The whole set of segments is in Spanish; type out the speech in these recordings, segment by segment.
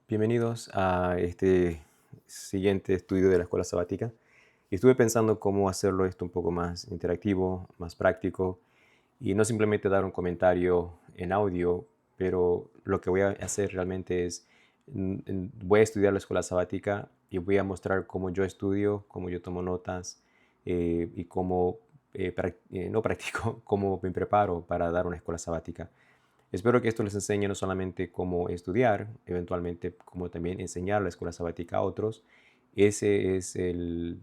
Bienvenidos a este siguiente estudio de la escuela sabática. Y estuve pensando cómo hacerlo esto un poco más interactivo, más práctico y no simplemente dar un comentario en audio, pero lo que voy a hacer realmente es, voy a estudiar la escuela sabática y voy a mostrar cómo yo estudio, cómo yo tomo notas y cómo, no practico, cómo me preparo para dar una escuela sabática. Espero que esto les enseñe no solamente cómo estudiar, eventualmente como también enseñar la escuela sabática a otros. Ese es el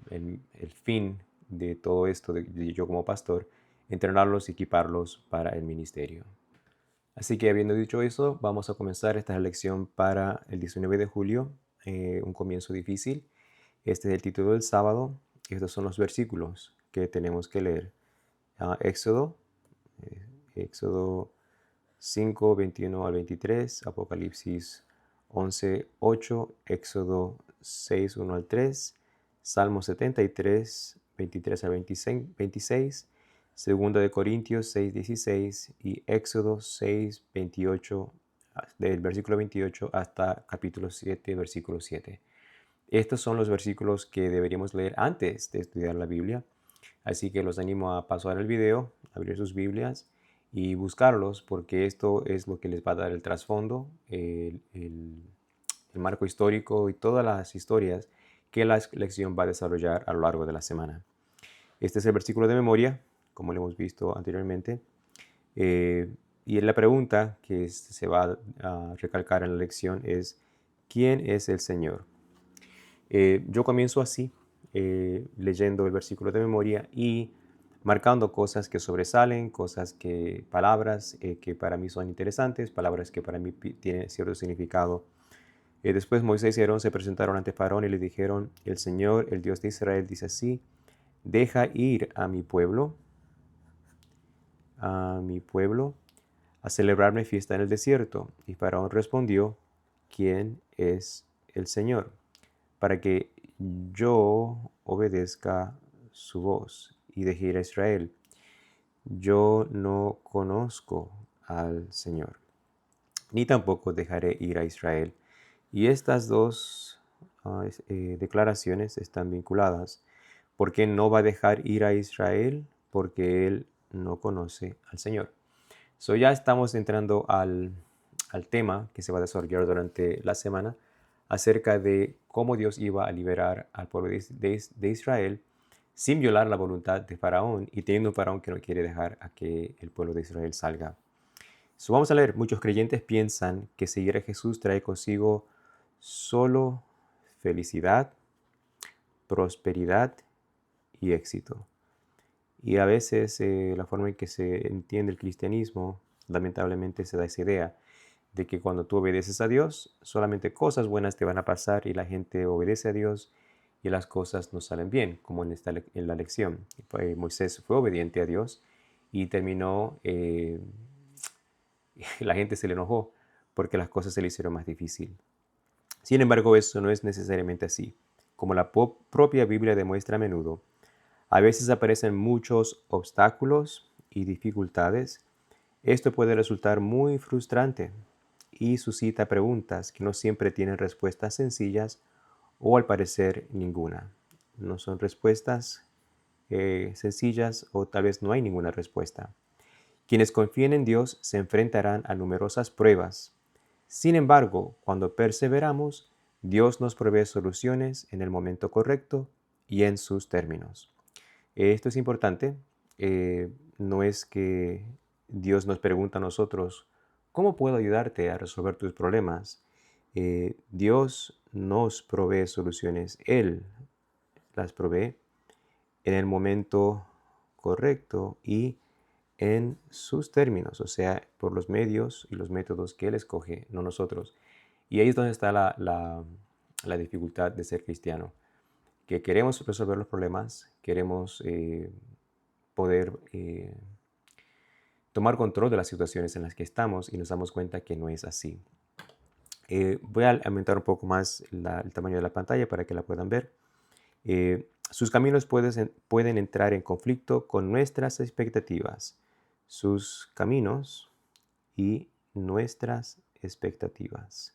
fin de todo esto de yo como pastor, entrenarlos y equiparlos para el ministerio. Así que habiendo dicho eso, vamos a comenzar esta lección para el 19 de julio, un comienzo difícil. Este es el título del sábado. Estos son los versículos que tenemos que leer. Éxodo, eh, Éxodo 5, 21 al 23, Apocalipsis 11, 8, Éxodo 6, 1 al 3, Salmo 73, 23 al 26, Segunda de Corintios 6, 16 y Éxodo 6, 28, del versículo 28 hasta capítulo 7, versículo 7. Estos son los versículos que deberíamos leer antes de estudiar la Biblia. Así que los animo a pasar el video, abrir sus Biblias y buscarlos porque esto es lo que les va a dar el trasfondo, el marco histórico y todas las historias que la lección va a desarrollar a lo largo de la semana. Este es el versículo de memoria, como lo hemos visto anteriormente. Y la pregunta que se va a recalcar en la lección es, ¿quién es el Señor? Yo comienzo así, leyendo el versículo de memoria y marcando cosas que sobresalen, palabras que para mí son interesantes, palabras que para mí tienen cierto significado. Después Moisés y Aarón se presentaron ante Faraón y le dijeron, el Señor, el Dios de Israel, dice así, deja ir a mi pueblo, a celebrarme fiesta en el desierto. Y Faraón respondió, ¿quién es el Señor? Para que yo obedezca su voz y deje ir a Israel. Yo no conozco al Señor, ni tampoco dejaré ir a Israel. Y estas dos declaraciones están vinculadas. Porque no va a dejar ir a Israel, porque él no conoce al Señor. Ya estamos entrando al tema que se va a desarrollar durante la semana acerca de cómo Dios iba a liberar al pueblo de Israel sin violar la voluntad de Faraón y teniendo un Faraón que no quiere dejar a que el pueblo de Israel salga. Vamos a leer, muchos creyentes piensan que seguir a Jesús trae consigo solo felicidad, prosperidad y éxito. Y a veces la forma en que se entiende el cristianismo, lamentablemente se da esa idea de que cuando tú obedeces a Dios, solamente cosas buenas te van a pasar y la gente obedece a Dios y las cosas no salen bien, como en la lección. Moisés fue obediente a Dios y terminó, la gente se le enojó porque las cosas se le hicieron más difícil. Sin embargo, eso no es necesariamente así. Como la propia Biblia demuestra a menudo, a veces aparecen muchos obstáculos y dificultades. Esto puede resultar muy frustrante y suscita preguntas que no siempre tienen respuestas sencillas o al parecer ninguna. No son respuestas sencillas o tal vez no hay ninguna respuesta. Quienes confíen en Dios se enfrentarán a numerosas pruebas. Sin embargo, cuando perseveramos, Dios nos provee soluciones en el momento correcto y en sus términos. Esto es importante. No es que Dios nos pregunta a nosotros, ¿cómo puedo ayudarte a resolver tus problemas? Dios nos provee soluciones. Él las provee en el momento correcto y en sus términos, o sea, por los medios y los métodos que Él escoge, no nosotros. Y ahí es donde está la dificultad de ser cristiano, que queremos resolver los problemas, queremos poder tomar control de las situaciones en las que estamos y nos damos cuenta que no es así. Voy a aumentar un poco más el tamaño de la pantalla para que la puedan ver. Sus caminos pueden entrar en conflicto con nuestras expectativas. Sus caminos y nuestras expectativas.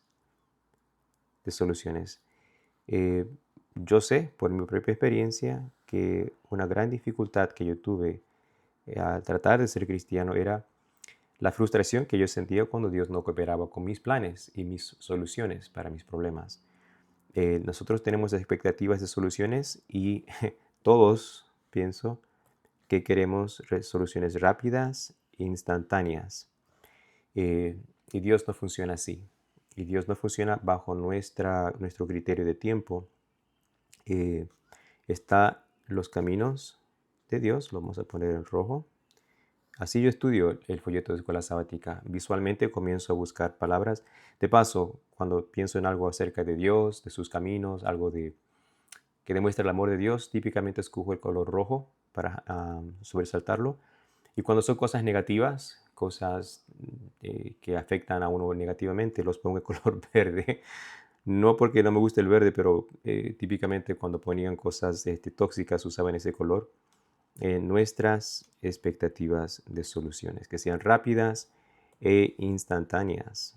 de soluciones. Eh, yo sé por mi propia experiencia que una gran dificultad que yo tuve al tratar de ser cristiano era la frustración que yo sentía cuando Dios no cooperaba con mis planes y mis soluciones para mis problemas. Nosotros tenemos expectativas de soluciones y todos, pienso, que queremos soluciones rápidas e instantáneas. Eh, y Dios no funciona así. Y Dios no funciona bajo nuestro criterio de tiempo. Está los caminos de Dios, lo vamos a poner en rojo. Así yo estudio el folleto de escuela sabática. Visualmente comienzo a buscar palabras. De paso, cuando pienso en algo acerca de Dios, de sus caminos, que demuestra el amor de Dios, típicamente escojo el color rojo para sobresaltarlo. Y cuando son cosas negativas, cosas que afectan a uno negativamente, los pongo en color verde. No porque no me guste el verde, pero típicamente cuando ponían cosas tóxicas usaban ese color. Nuestras expectativas de soluciones, que sean rápidas e instantáneas.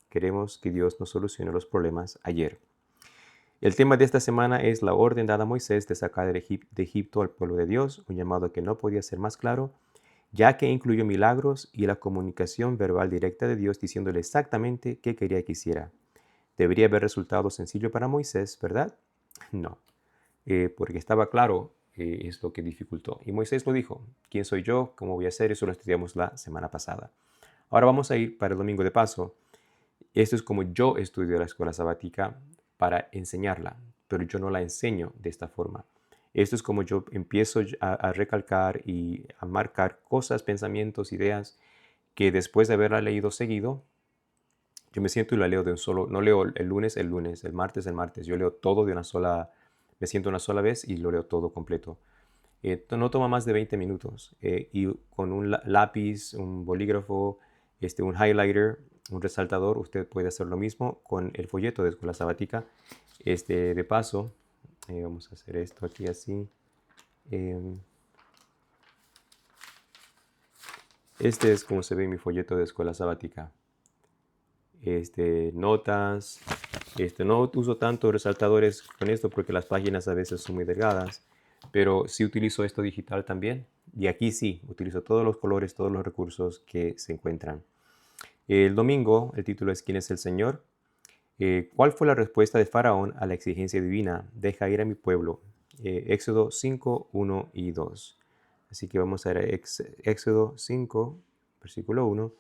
Queremos que Dios nos solucione los problemas ayer. El tema de esta semana es la orden dada a Moisés de sacar de Egipto al pueblo de Dios, un llamado que no podía ser más claro, ya que incluyó milagros y la comunicación verbal directa de Dios diciéndole exactamente qué quería que hiciera. Debería haber resultado sencillo para Moisés, ¿verdad? No, porque estaba claro, es lo que dificultó. Y Moisés lo dijo, ¿quién soy yo? ¿Cómo voy a hacer? Eso lo estudiamos la semana pasada. Ahora vamos a ir para el domingo de paso. Esto es como yo estudio la escuela sabática para enseñarla, pero yo no la enseño de esta forma. Esto es como yo empiezo a recalcar y a marcar cosas, pensamientos, ideas que después de haberla leído seguido, yo me siento y la leo de un solo, no leo el lunes, el martes, yo leo todo de una sola, me siento una sola vez y lo leo todo completo. No toma más de 20 minutos y con un lápiz, un bolígrafo, un highlighter, un resaltador, usted puede hacer lo mismo con el folleto de escuela sabática. De paso, vamos a hacer esto aquí así. Este es como se ve en mi folleto de escuela sabática. Notas. No uso tanto resaltadores con esto porque las páginas a veces son muy delgadas, pero sí utilizo esto digital también. Y aquí sí, utilizo todos los colores, todos los recursos que se encuentran. El domingo, el título es ¿Quién es el Señor? ¿Cuál fue la respuesta de Faraón a la exigencia divina? Deja ir a mi pueblo. Éxodo 5, 1 y 2. Así que vamos a ver Éxodo 5, versículo 1.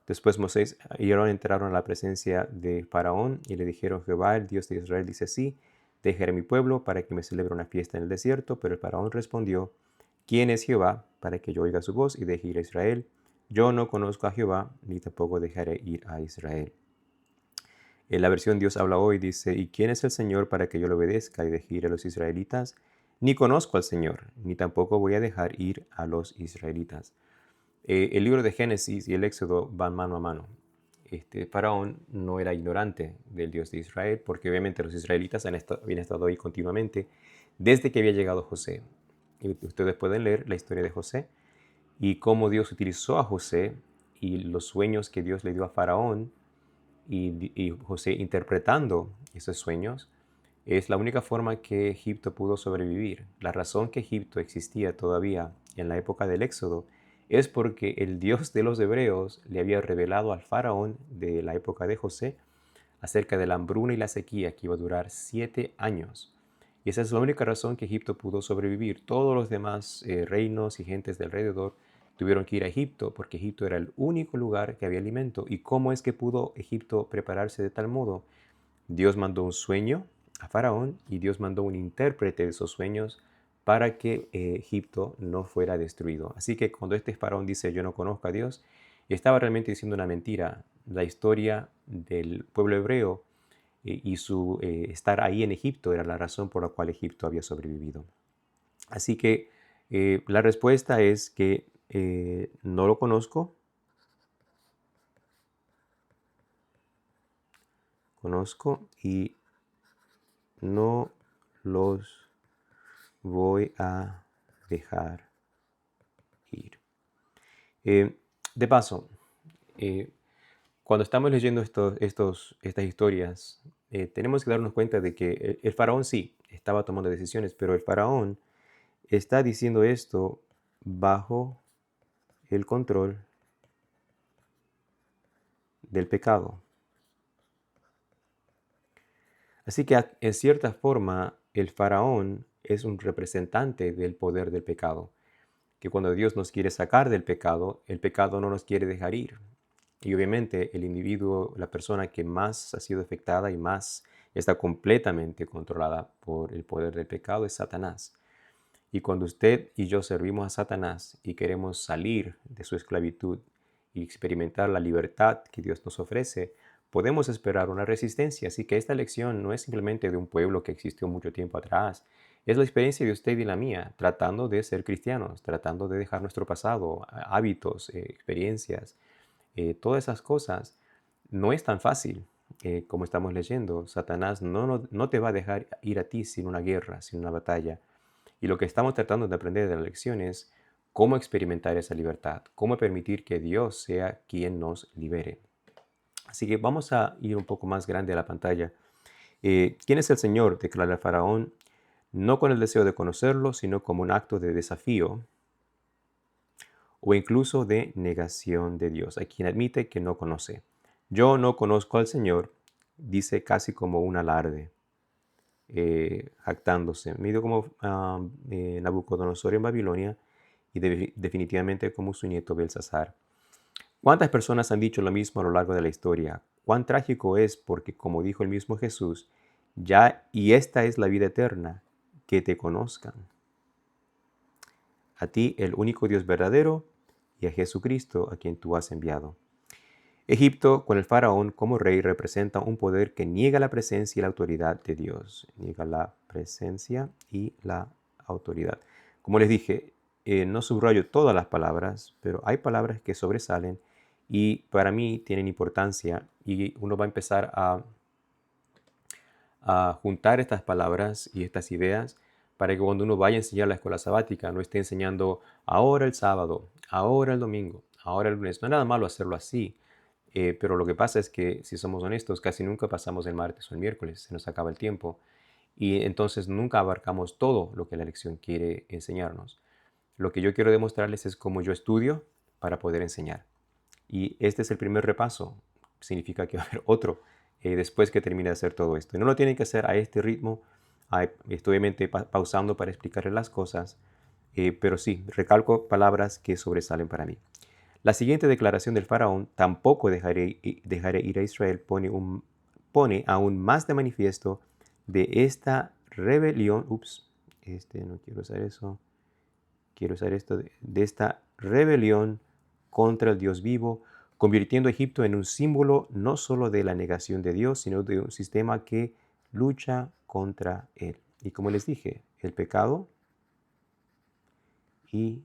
Después Moisés y Aarón entraron a la presencia de Faraón y le dijeron, Jehová, el Dios de Israel, dice así, dejaré a mi pueblo para que me celebre una fiesta en el desierto. Pero el Faraón respondió, ¿quién es Jehová para que yo oiga su voz y deje ir a Israel? Yo no conozco a Jehová, ni tampoco dejaré ir a Israel. En la versión Dios habla hoy dice, ¿y quién es el Señor para que yo le obedezca y deje ir a los israelitas? Ni conozco al Señor, ni tampoco voy a dejar ir a los israelitas. El libro de Génesis y el Éxodo van mano a mano. Faraón no era ignorante del Dios de Israel, porque obviamente los israelitas habían estado ahí continuamente desde que había llegado José. Y ustedes pueden leer la historia de José y cómo Dios utilizó a José y los sueños que Dios le dio a Faraón y José interpretando esos sueños. Es la única forma que Egipto pudo sobrevivir. La razón que Egipto existía todavía en la época del Éxodo es porque el Dios de los hebreos le había revelado al faraón de la época de José acerca de la hambruna y la sequía que iba a durar 7 años. Y esa es la única razón que Egipto pudo sobrevivir. Todos los demás reinos y gentes de alrededor tuvieron que ir a Egipto porque Egipto era el único lugar que había alimento. ¿Y cómo es que pudo Egipto prepararse de tal modo? Dios mandó un sueño a Faraón y Dios mandó un intérprete de esos sueños para que Egipto no fuera destruido. Así que cuando este Faraón dice yo no conozco a Dios, estaba realmente diciendo una mentira. La historia del pueblo hebreo y su estar ahí en Egipto era la razón por la cual Egipto había sobrevivido. Así que la respuesta es que no lo conozco y no los voy a dejar ir. De paso, cuando estamos leyendo estas historias, tenemos que darnos cuenta de que el faraón sí estaba tomando decisiones, pero el faraón está diciendo esto bajo el control del pecado. Así que en cierta forma el faraón es un representante del poder del pecado, que cuando Dios nos quiere sacar del pecado, el pecado no nos quiere dejar ir. Y obviamente el individuo, la persona que más ha sido afectada y más está completamente controlada por el poder del pecado es Satanás. Y cuando usted y yo servimos a Satanás y queremos salir de su esclavitud y experimentar la libertad que Dios nos ofrece, podemos esperar una resistencia. Así que esta lección no es simplemente de un pueblo que existió mucho tiempo atrás. Es la experiencia de usted y la mía, tratando de ser cristianos, tratando de dejar nuestro pasado, hábitos, experiencias, todas esas cosas. No es tan fácil como estamos leyendo. Satanás no te va a dejar ir a ti sin una guerra, sin una batalla. Y lo que estamos tratando de aprender de la lección es cómo experimentar esa libertad, cómo permitir que Dios sea quien nos libere. Así que vamos a ir un poco más grande a la pantalla. ¿Quién es el Señor? Declara el faraón, no con el deseo de conocerlo, sino como un acto de desafío o incluso de negación de Dios, a quien admite que no conoce. Yo no conozco al Señor, dice casi como un alarde, jactándose, medio como Nabucodonosor en Babilonia y definitivamente como su nieto Belsasar. ¿Cuántas personas han dicho lo mismo a lo largo de la historia? Cuán trágico es porque, como dijo el mismo Jesús, ya y esta es la vida eterna, que te conozcan. A ti, el único Dios verdadero, y a Jesucristo, a quien tú has enviado. Egipto, con el faraón como rey, representa un poder que niega la presencia y la autoridad de Dios. Niega la presencia y la autoridad. Como les dije, no subrayo todas las palabras, pero hay palabras que sobresalen y para mí tienen importancia y uno va a empezar a juntar estas palabras y estas ideas para que cuando uno vaya a enseñar la escuela sabática no esté enseñando ahora el sábado, ahora el domingo, ahora el lunes. No es nada malo hacerlo así, pero lo que pasa es que si somos honestos casi nunca pasamos el martes o el miércoles, se nos acaba el tiempo y entonces nunca abarcamos todo lo que la lección quiere enseñarnos. Lo que yo quiero demostrarles es cómo yo estudio para poder enseñar. Y este es el primer repaso. Significa que va a haber otro después que termine de hacer todo esto. Y no lo tienen que hacer a este ritmo. Estoy obviamente pausando para explicarles las cosas. Pero sí, recalco palabras que sobresalen para mí. La siguiente declaración del faraón, tampoco dejaré ir a Israel, pone aún más de manifiesto de esta rebelión. No quiero usar eso. Quiero usar esto de esta rebelión contra el Dios vivo, convirtiendo a Egipto en un símbolo no solo de la negación de Dios, sino de un sistema que lucha contra él. Y como les dije, el pecado y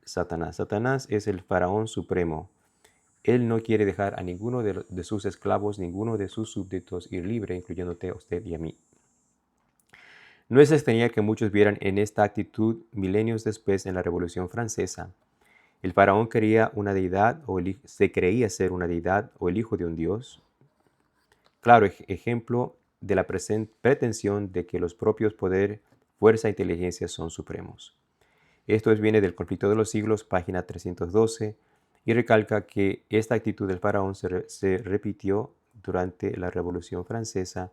Satanás. Satanás es el faraón supremo. Él no quiere dejar a ninguno de sus esclavos, ninguno de sus súbditos ir libre, incluyéndote a usted y a mí. No es extrañar que muchos vieran en esta actitud milenios después en la Revolución Francesa. El faraón quería una deidad o se creía ser una deidad o el hijo de un dios. Claro, ejemplo de la pretensión de que los propios poder, fuerza e inteligencia son supremos. Esto viene del Conflicto de los Siglos, página 312, y recalca que esta actitud del faraón se repitió durante la Revolución Francesa,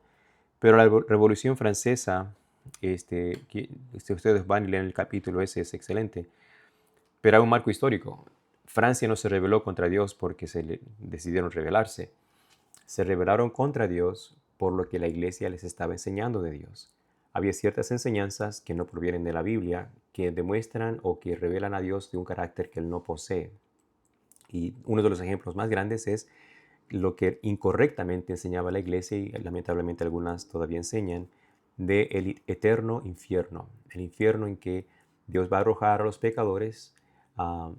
pero la Revolución Francesa, si ustedes van y leen el capítulo ese, es excelente, pero hay un marco histórico. Francia no se rebeló contra Dios porque decidieron rebelarse. Se rebelaron contra Dios por lo que la iglesia les estaba enseñando de Dios. Había ciertas enseñanzas que no provienen de la Biblia, que demuestran o que revelan a Dios de un carácter que Él no posee. Y uno de los ejemplos más grandes es lo que incorrectamente enseñaba la iglesia, y lamentablemente algunas todavía enseñan, del eterno infierno. El infierno en que Dios va a arrojar a los pecadores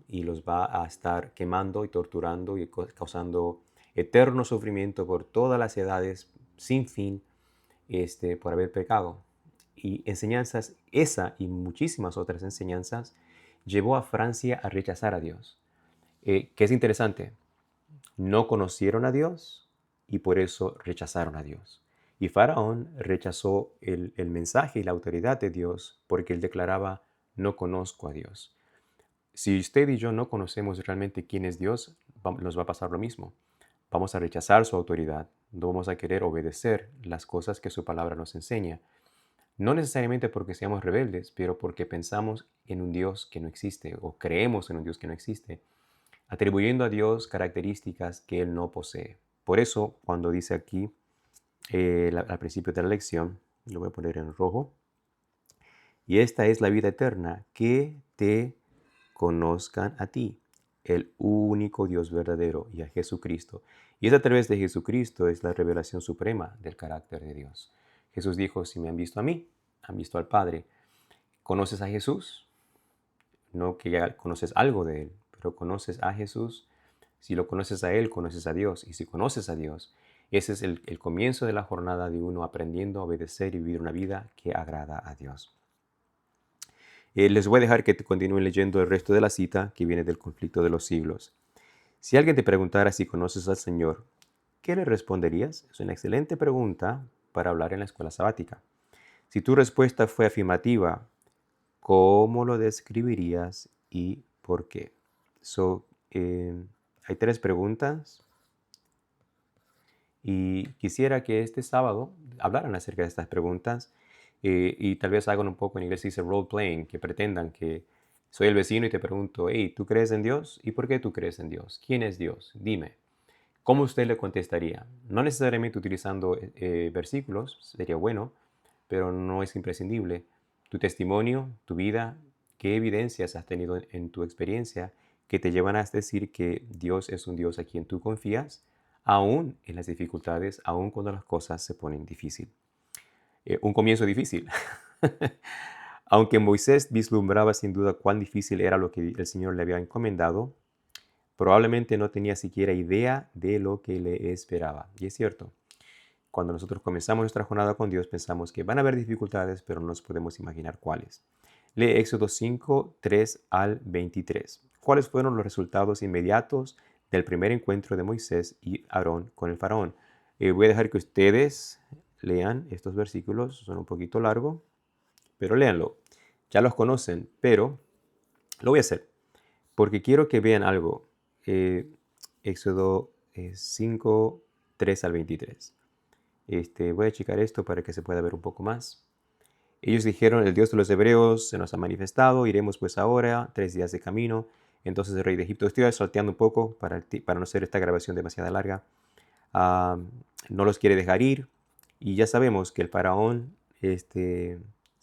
y los va a estar quemando y torturando y causando eterno sufrimiento por todas las edades sin fin por haber pecado. Y enseñanzas, esa y muchísimas otras enseñanzas, llevó a Francia a rechazar a Dios. Que es interesante, no conocieron a Dios y por eso rechazaron a Dios. Y Faraón rechazó el mensaje y la autoridad de Dios porque él declaraba, no conozco a Dios. Si usted y yo no conocemos realmente quién es Dios, nos va a pasar lo mismo. Vamos a rechazar su autoridad, no vamos a querer obedecer las cosas que su palabra nos enseña. No necesariamente porque seamos rebeldes, pero porque pensamos en un Dios que no existe o creemos en un Dios que no existe, atribuyendo a Dios características que Él no posee. Por eso, cuando dice aquí, al principio de la lección, lo voy a poner en rojo, y esta es la vida eterna, que te conozcan a ti, el único Dios verdadero, y a Jesucristo. Y es a través de Jesucristo es la revelación suprema del carácter de Dios. Jesús dijo, si me han visto a mí, han visto al Padre. ¿Conoces a Jesús? No que ya conoces algo de Él, pero conoces a Jesús. Si lo conoces a Él, conoces a Dios. Y si conoces a Dios, ese es el comienzo de la jornada de uno aprendiendo a obedecer y vivir una vida que agrada a Dios. Les voy a dejar que continúen leyendo el resto de la cita que viene del conflicto de los siglos. Si alguien te preguntara si conoces al Señor, ¿qué le responderías? Es una excelente pregunta para hablar en la escuela sabática. Si tu respuesta fue afirmativa, ¿cómo lo describirías y por qué? Hay 3 preguntas y quisiera que este sábado hablaran acerca de estas preguntas y tal vez hagan un poco, en inglés se dice role playing, que pretendan que soy el vecino y te pregunto, hey, ¿tú crees en Dios? ¿Y por qué tú crees en Dios? ¿Quién es Dios? Dime. ¿Cómo usted le contestaría? No necesariamente utilizando versículos, sería bueno, pero no es imprescindible. Tu testimonio, tu vida, qué evidencias has tenido en tu experiencia que te llevan a decir que Dios es un Dios a quien tú confías, aún en las dificultades, aún cuando las cosas se ponen difíciles. Un comienzo difícil. Aunque Moisés vislumbraba sin duda cuán difícil era lo que el Señor le había encomendado, probablemente no tenía siquiera idea de lo que le esperaba. Y es cierto, cuando nosotros comenzamos nuestra jornada con Dios, pensamos que van a haber dificultades, pero no nos podemos imaginar cuáles. Lee Éxodo 5, 3 al 23. ¿Cuáles fueron los resultados inmediatos del primer encuentro de Moisés y Aarón con el faraón? Voy a dejar que ustedes lean estos versículos, son un poquito largos, pero léanlo. Ya los conocen, pero lo voy a hacer porque quiero que vean algo. Éxodo 5, 3 al 23. Voy a checar esto para que se pueda ver un poco más. Ellos dijeron, el Dios de los hebreos se nos ha manifestado, iremos pues ahora, 3 días de camino. Entonces el rey de Egipto, estoy salteando un poco para no hacer esta grabación demasiado larga, no los quiere dejar ir. Y ya sabemos que el faraón se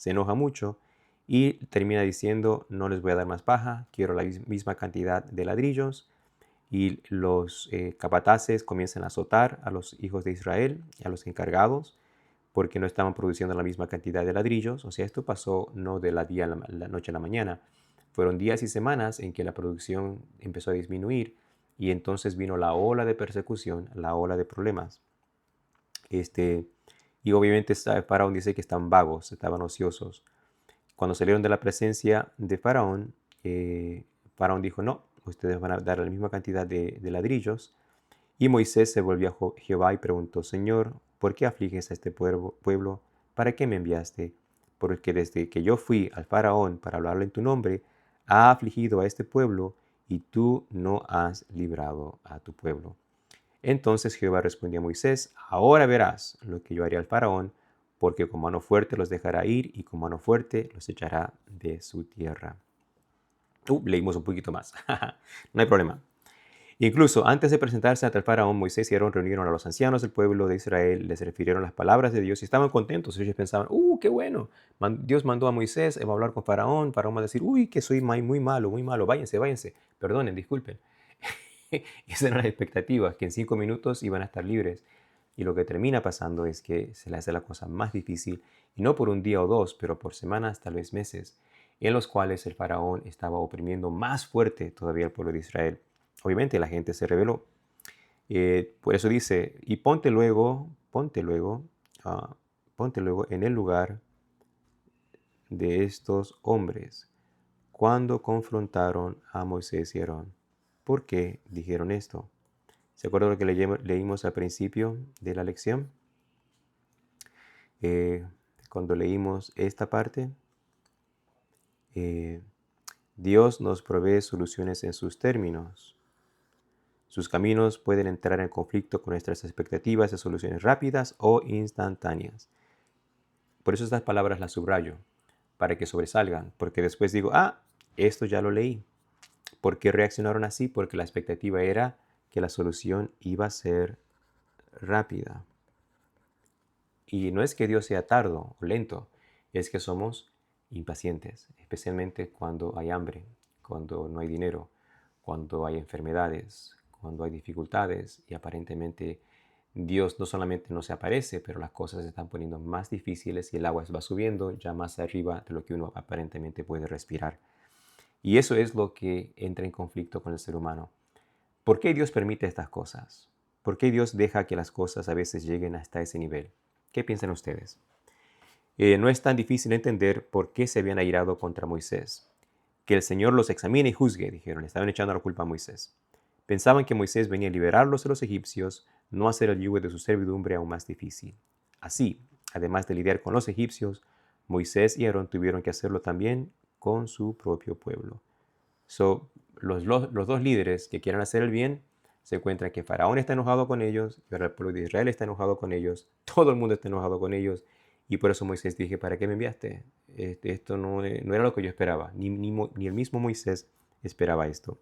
enoja mucho y termina diciendo, no les voy a dar más paja, quiero la misma cantidad de ladrillos. Y los capataces comienzan a azotar a los hijos de Israel, a los encargados, porque no estaban produciendo la misma cantidad de ladrillos. O sea, esto pasó no de la noche a la mañana. Fueron días y semanas en que la producción empezó a disminuir y entonces vino la ola de persecución, la ola de problemas. Y obviamente Faraón dice que estaban vagos, estaban ociosos. Cuando salieron de la presencia de Faraón, Faraón dijo, no, ustedes van a dar la misma cantidad de ladrillos. Y Moisés se volvió a Jehová y preguntó, Señor, ¿por qué afliges a este pueblo? ¿Para qué me enviaste? Porque desde que yo fui al Faraón para hablarle en tu nombre, ha afligido a este pueblo y tú no has librado a tu pueblo. Entonces Jehová respondió a Moisés, ahora verás lo que yo haré al Faraón, porque con mano fuerte los dejará ir y con mano fuerte los echará de su tierra. Leímos un poquito más. No hay problema. Incluso antes de presentarse ante el faraón, Moisés y Aarón reunieron a los ancianos del pueblo de Israel, les refirieron las palabras de Dios y estaban contentos. Ellos pensaban, qué bueno, Dios mandó a Moisés, va a hablar con faraón va a decir, que soy muy malo, váyanse, perdonen, disculpen. Esas eran las expectativas, que en 5 minutos iban a estar libres. Y lo que termina pasando es que se le hace la cosa más difícil, y no por un día o dos, pero por semanas, tal vez meses, en los cuales el faraón estaba oprimiendo más fuerte todavía al pueblo de Israel. Obviamente la gente se rebeló. Por eso dice, y ponte luego en el lugar de estos hombres cuando confrontaron a Moisés y Aarón. ¿Por qué dijeron esto? ¿Se acuerdan lo que leímos al principio de la lección? eh, cuando leímos esta parte, eh, Dios nos provee soluciones en sus términos. Sus caminos pueden entrar en conflicto con nuestras expectativas de soluciones rápidas o instantáneas. Por eso estas palabras las subrayo, para que sobresalgan, porque después digo, esto ya lo leí. ¿Por qué reaccionaron así? Porque la expectativa era que la solución iba a ser rápida. Y no es que Dios sea tardo o lento, es que somos impacientes, especialmente cuando hay hambre, cuando no hay dinero, cuando hay enfermedades, cuando hay dificultades y aparentemente Dios no solamente no se aparece, pero las cosas se están poniendo más difíciles y el agua va subiendo ya más arriba de lo que uno aparentemente puede respirar. Y eso es lo que entra en conflicto con el ser humano. ¿Por qué Dios permite estas cosas? ¿Por qué Dios deja que las cosas a veces lleguen hasta ese nivel? ¿Qué piensan ustedes? No es tan difícil entender por qué se habían airado contra Moisés. Que el Señor los examine y juzgue, dijeron. Estaban echando la culpa a Moisés. Pensaban que Moisés venía a liberarlos de los egipcios, no hacer el yugo de su servidumbre aún más difícil. Así, además de lidiar con los egipcios, Moisés y Aarón tuvieron que hacerlo también con su propio pueblo. Los dos líderes que quieran hacer el bien se encuentran que Faraón está enojado con ellos, y ahora el pueblo de Israel está enojado con ellos, todo el mundo está enojado con ellos, y por eso Moisés dije, ¿para qué me enviaste? Esto no era lo que yo esperaba, ni el mismo Moisés esperaba esto.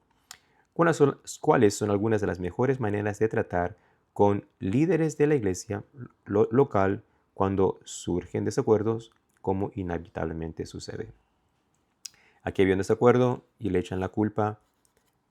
¿Cuáles son algunas de las mejores maneras de tratar con líderes de la iglesia local cuando surgen desacuerdos, como inevitablemente sucede? Aquí había un desacuerdo y le echan la culpa.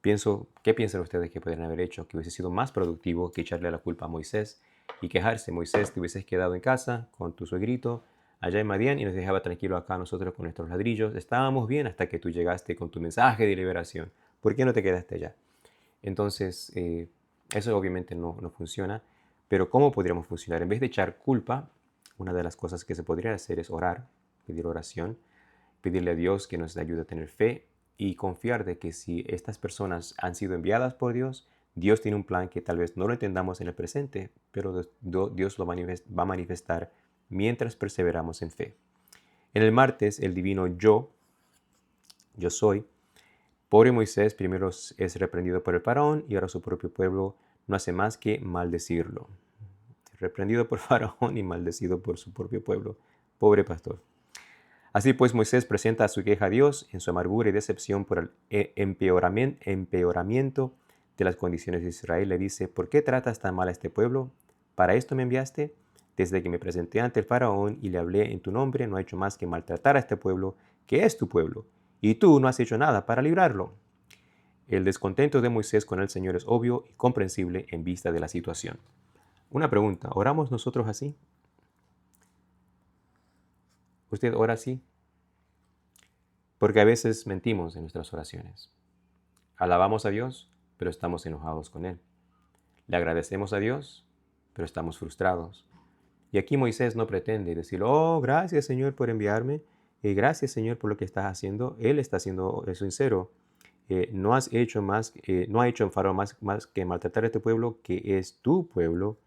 ¿Qué piensan ustedes que podrían haber hecho? Que hubiese sido más productivo que echarle la culpa a Moisés y quejarse. Moisés, te hubieses quedado en casa con tu suegrito allá en Madián y nos dejaba tranquilo acá nosotros con nuestros ladrillos. Estábamos bien hasta que tú llegaste con tu mensaje de liberación. ¿Por qué no te quedaste allá? Entonces, eso obviamente no funciona. Pero ¿cómo podríamos funcionar? En vez de echar culpa, una de las cosas que se podría hacer es orar, pedir oración, pedirle a Dios que nos ayude a tener fe y confiar de que si estas personas han sido enviadas por Dios, Dios tiene un plan que tal vez no lo entendamos en el presente, pero Dios lo va a manifestar mientras perseveramos en fe. En el martes, el divino yo soy, pobre Moisés primero es reprendido por el faraón y ahora su propio pueblo no hace más que maldecirlo. Reprendido por faraón y maldecido por su propio pueblo. Pobre pastor. Así pues, Moisés presenta su queja a Dios en su amargura y decepción por el empeoramiento de las condiciones de Israel. Le dice, ¿por qué tratas tan mal a este pueblo? ¿Para esto me enviaste? Desde que me presenté ante el faraón y le hablé en tu nombre, no ha hecho más que maltratar a este pueblo, que es tu pueblo, y tú no has hecho nada para librarlo. El descontento de Moisés con el Señor es obvio y comprensible en vista de la situación. Una pregunta, ¿oramos nosotros así? ¿Usted ora así? Porque a veces mentimos en nuestras oraciones. Alabamos a Dios, pero estamos enojados con Él. Le agradecemos a Dios, pero estamos frustrados. Y aquí Moisés no pretende decir, oh, gracias Señor por enviarme, y gracias Señor por lo que estás haciendo. Él está siendo sincero. No ha hecho en Faraón más que maltratar a este pueblo, que es tu pueblo,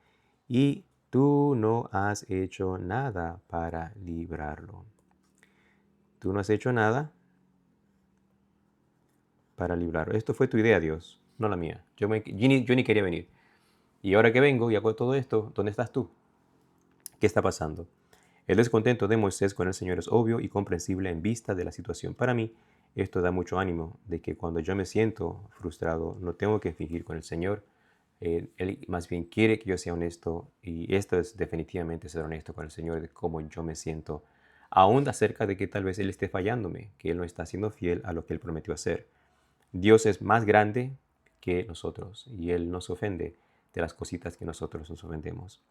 y tú no has hecho nada para librarlo. Tú no has hecho nada para librarlo. Esto fue tu idea, Dios, no la mía. Yo ni quería venir. Y ahora que vengo y hago todo esto, ¿dónde estás tú? ¿Qué está pasando? El descontento de Moisés con el Señor es obvio y comprensible en vista de la situación. Para mí, esto da mucho ánimo de que cuando yo me siento frustrado, no tengo que fingir con el Señor. Él más bien quiere que yo sea honesto y esto es definitivamente ser honesto con el Señor de cómo yo me siento, aún acerca de que tal vez Él esté fallándome, que Él no está siendo fiel a lo que Él prometió hacer. Dios es más grande que nosotros y Él no se ofende de las cositas que nosotros nos ofendemos.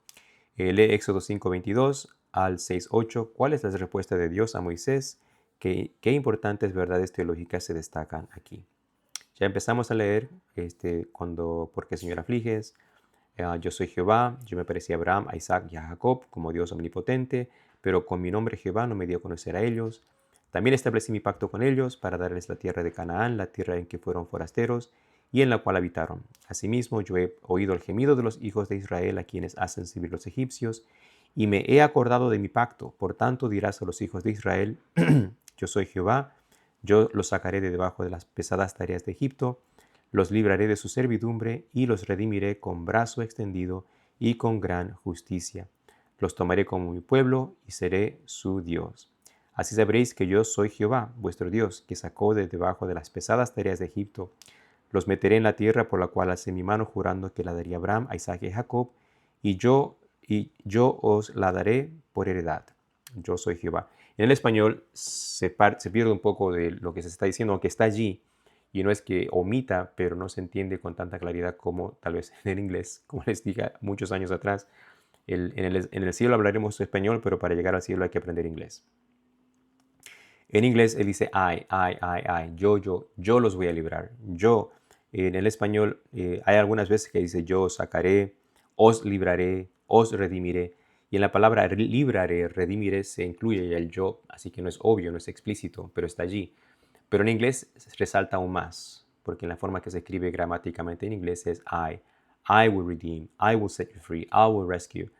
Lee Éxodo 5:22 al 6:8. ¿Cuál es la respuesta de Dios a Moisés? ¿Qué importantes verdades teológicas se destacan aquí? Ya empezamos a leer ¿por qué Señor afliges? Yo soy Jehová, yo me parecí a Abraham, a Isaac y a Jacob como Dios omnipotente, pero con mi nombre Jehová no me dio a conocer a ellos. También establecí mi pacto con ellos para darles la tierra de Canaán, la tierra en que fueron forasteros y en la cual habitaron. Asimismo, yo he oído el gemido de los hijos de Israel a quienes hacen servir los egipcios, y me he acordado de mi pacto. Por tanto dirás a los hijos de Israel, yo soy Jehová, yo los sacaré de debajo de las pesadas tareas de Egipto, los libraré de su servidumbre y los redimiré con brazo extendido y con gran justicia. Los tomaré como mi pueblo y seré su Dios. Así sabréis que yo soy Jehová, vuestro Dios, que sacó de debajo de las pesadas tareas de Egipto. Los meteré en la tierra por la cual alcé mi mano jurando que la daría a Abraham, a Isaac y a Jacob, y yo os la daré por heredad. Yo soy Jehová. En el español se pierde un poco de lo que se está diciendo, aunque está allí, y no es que omita, pero no se entiende con tanta claridad como tal vez en el inglés, como les dije muchos años atrás. En el cielo hablaremos español, pero para llegar al cielo hay que aprender inglés. En inglés él dice I, yo los voy a librar. Yo, en el español hay algunas veces que dice yo sacaré, os libraré, os redimiré. Y en la palabra libraré, redimiré se incluye el yo, así que no es obvio, no es explícito, pero está allí. Pero en inglés resalta aún más, porque en la forma que se escribe gramáticamente en inglés es I will redeem, I will set you free, I will rescue.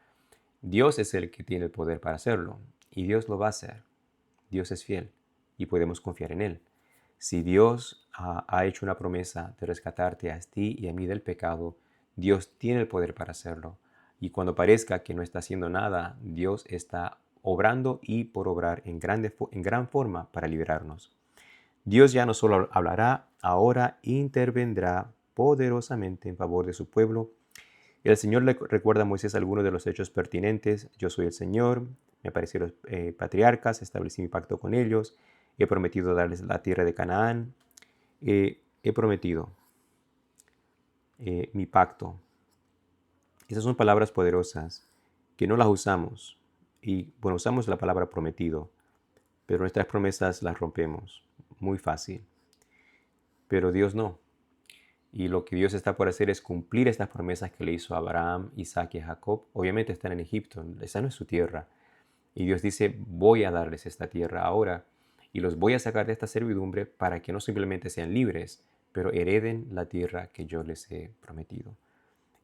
Dios es el que tiene el poder para hacerlo, y Dios lo va a hacer. Dios es fiel y podemos confiar en Él. Si Dios ha hecho una promesa de rescatarte a ti y a mí del pecado, Dios tiene el poder para hacerlo. Y cuando parezca que no está haciendo nada, Dios está obrando y por obrar en gran forma para liberarnos. Dios ya no solo hablará, ahora intervendrá poderosamente en favor de su pueblo. El Señor le recuerda a Moisés algunos de los hechos pertinentes. Yo soy el Señor, me aparecieron patriarcas, establecí mi pacto con ellos, he prometido darles la tierra de Canaán, he prometido mi pacto. Esas son palabras poderosas que no las usamos. Y bueno, usamos la palabra prometido, pero nuestras promesas las rompemos muy fácil. Pero Dios no. Y lo que Dios está por hacer es cumplir estas promesas que le hizo a Abraham, Isaac y Jacob. Obviamente están en Egipto, esa no es su tierra. Y Dios dice, voy a darles esta tierra ahora y los voy a sacar de esta servidumbre para que no simplemente sean libres, pero hereden la tierra que yo les he prometido.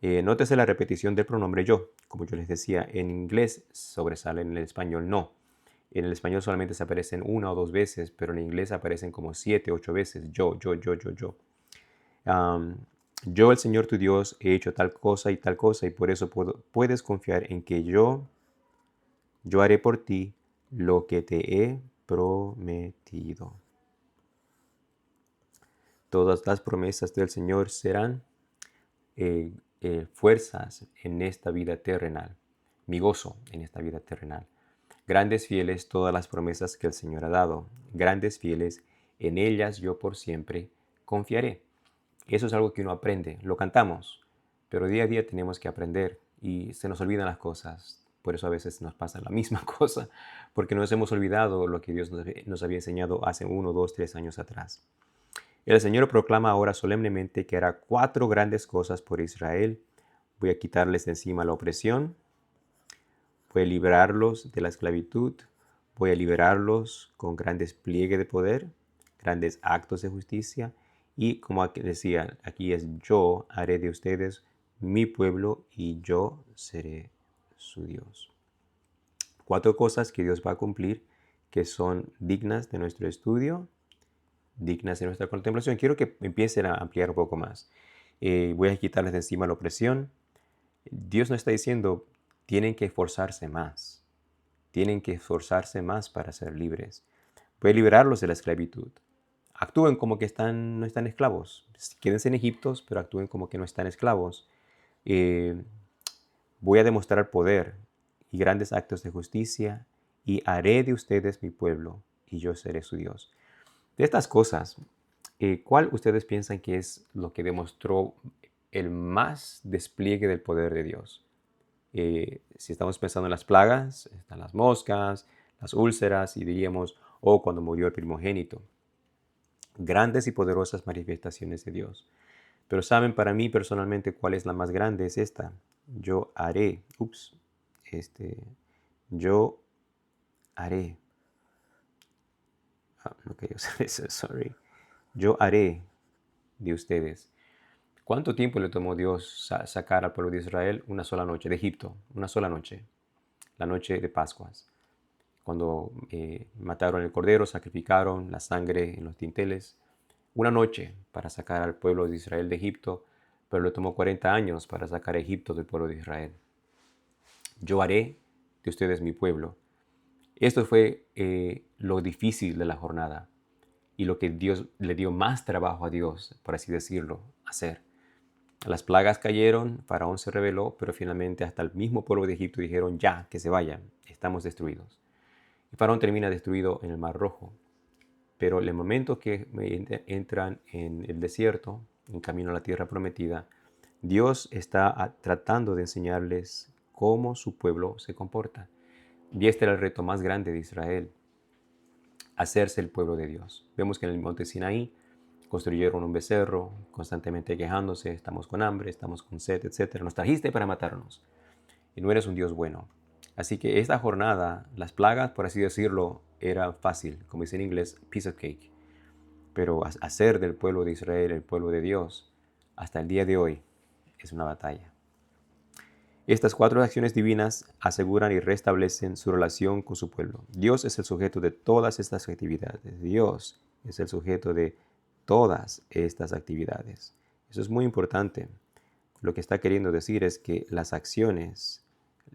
Nótese la repetición del pronombre yo. Como yo les decía, en inglés sobresale, en el español no. En el español solamente se aparecen una o dos veces, pero en inglés aparecen como 7, 8 veces. Yo. Yo, el Señor tu Dios, he hecho tal cosa y por eso puedes confiar en que yo haré por ti lo que te he prometido. Todas las promesas del Señor serán fuerzas en esta vida terrenal, mi gozo en esta vida terrenal. Grandes fieles todas las promesas que el Señor ha dado, grandes fieles, en ellas yo por siempre confiaré. Eso es algo que uno aprende, lo cantamos, pero día a día tenemos que aprender y se nos olvidan las cosas. Por eso a veces nos pasa la misma cosa, porque nos hemos olvidado lo que Dios nos había enseñado hace 1, 2, 3 años atrás. El Señor proclama ahora solemnemente que hará 4 grandes cosas por Israel. Voy a quitarles de encima la opresión, voy a librarlos de la esclavitud, voy a liberarlos con gran despliegue de poder, grandes actos de justicia, y como decía, aquí es yo haré de ustedes mi pueblo y yo seré su Dios. 4 cosas que Dios va a cumplir que son dignas de nuestro estudio, dignas de nuestra contemplación. Quiero que empiecen a ampliar un poco más. Voy a quitarles de encima la opresión. Dios no está diciendo tienen que esforzarse más. Tienen que esforzarse más para ser libres. Voy a liberarlos de la esclavitud. Actúen como que no están esclavos. Quédense en Egipto, pero actúen como que no están esclavos. Voy a demostrar poder y grandes actos de justicia y haré de ustedes mi pueblo y yo seré su Dios. De estas cosas, ¿cuál ustedes piensan que es lo que demostró el más despliegue del poder de Dios? Si estamos pensando en las plagas, están las moscas, las úlceras y diríamos, cuando murió el primogénito. Grandes y poderosas manifestaciones de Dios. Pero saben, para mí personalmente, ¿cuál es la más grande? Es esta. Yo haré. Yo haré. Sorry. Yo haré de ustedes. ¿Cuánto tiempo le tomó Dios sacar al pueblo de Israel? Una sola noche, de Egipto, una sola noche. la noche de Pascuas, cuando mataron el cordero, sacrificaron la sangre en los dinteles. Una noche para sacar al pueblo de Israel de Egipto, pero le tomó 40 años para sacar a Egipto del pueblo de Israel. Yo haré de ustedes mi pueblo. Esto fue lo difícil de la jornada y lo que Dios le dio más trabajo a Dios, por así decirlo, hacer. Las plagas cayeron, Faraón se rebeló, pero finalmente hasta el mismo pueblo de Egipto dijeron, ya, que se vayan, estamos destruidos. Y Faraón termina destruido en el Mar Rojo. Pero en el momento que entran en el desierto, en camino a la tierra prometida, Dios está tratando de enseñarles cómo su pueblo se comporta. Y este era el reto más grande de Israel, hacerse el pueblo de Dios. Vemos que en el monte Sinaí construyeron un becerro, constantemente quejándose, estamos con hambre, estamos con sed, etc. Nos trajiste para matarnos y no eres un Dios bueno. Así que esta jornada, las plagas, por así decirlo, era fácil, como dice en inglés, piece of cake. Pero hacer del pueblo de Israel el pueblo de Dios, hasta el día de hoy, es una batalla. Estas 4 acciones divinas aseguran y restablecen su relación con su pueblo. Dios es el sujeto de todas estas actividades. Dios es el sujeto de todas estas actividades. Eso es muy importante. Lo que está queriendo decir es que las acciones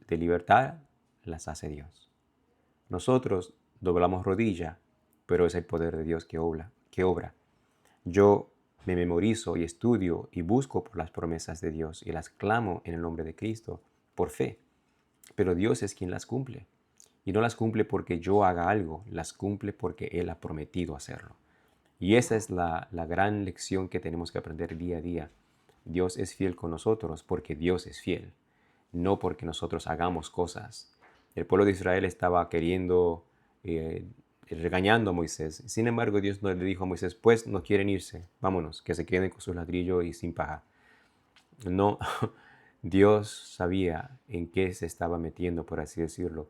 de libertad las hace Dios. Nosotros doblamos rodilla, pero es el poder de Dios que obra. Yo me memorizo y estudio y busco por las promesas de Dios y las clamo en el nombre de Cristo por fe. Pero Dios es quien las cumple. Y no las cumple porque yo haga algo, las cumple porque Él ha prometido hacerlo. Y esa es la gran lección que tenemos que aprender día a día. Dios es fiel con nosotros porque Dios es fiel, no porque nosotros hagamos cosas. El pueblo de Israel estaba regañando a Moisés. Sin embargo, Dios no le dijo a Moisés, pues no quieren irse, vámonos, que se queden con sus ladrillos y sin paja. No, Dios sabía en qué se estaba metiendo, por así decirlo,